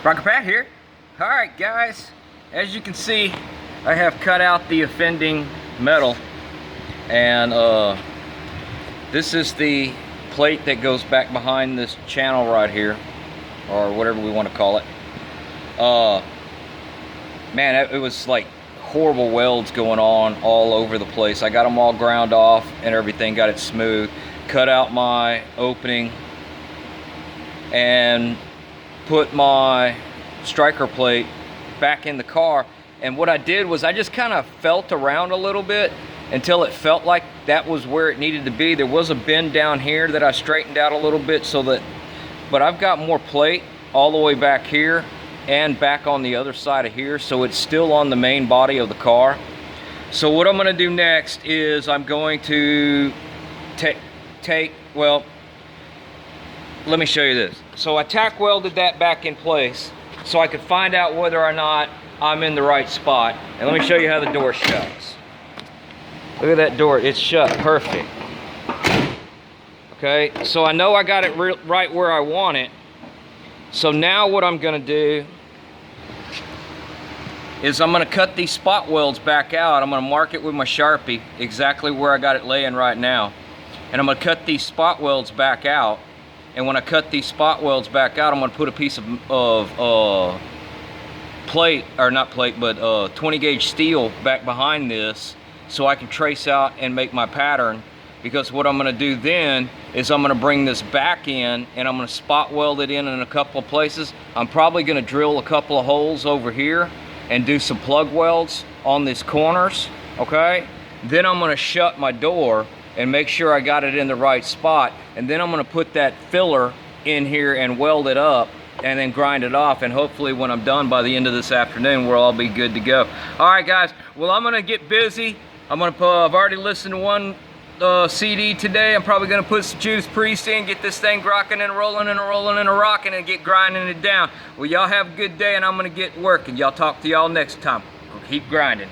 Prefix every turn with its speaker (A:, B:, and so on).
A: Rocker Pat here. Alright guys, as you can see, I have cut out the offending metal, and this is the plate that goes back behind this channel right here, or whatever we want to call it. Man, it was like horrible welds going on all over the place. I got them all ground off and everything, got it smooth, cut out my opening, and put my striker plate back in the car. And what I did was I just kind of felt around a little bit until it felt like that was where it needed to be. There was a bend down here that I straightened out a little bit, so that, but I've got more plate all the way back here and back on the other side of here, so it's still on the main body of the car. So what I'm going to do next is I'm going to well, let me show you this. So I tack welded that back in place so I could find out whether or not I'm in the right spot. And let me show you how the door shuts. Look at that door, it's shut perfect. Okay, so I know I got it right where I want it. So now what I'm gonna do is I'm gonna cut these spot welds back out. I'm gonna mark it with my Sharpie exactly where I got it laying right now. And I'm gonna cut these spot welds back out. And when I cut these spot welds back out, I'm gonna put a piece of plate, or not plate, but 20 gauge steel back behind this so I can trace out and make my pattern. Because what I'm gonna do then is I'm gonna bring this back in and I'm gonna spot weld it in a couple of places. I'm probably gonna drill a couple of holes over here and do some plug welds on these corners, okay? Then I'm gonna shut my door and make sure I got it in the right spot. And then I'm gonna put that filler in here and weld it up and then grind it off. And hopefully when I'm done by the end of this afternoon, we'll all be good to go. All right guys, well I'm gonna get busy. I've already listened to one CD today. I'm probably gonna put some Judas Priest in, get this thing rocking and rolling and rolling and rocking and get grinding it down. Well, y'all have a good day and I'm gonna get working. Y'all talk to y'all next time. Keep grinding.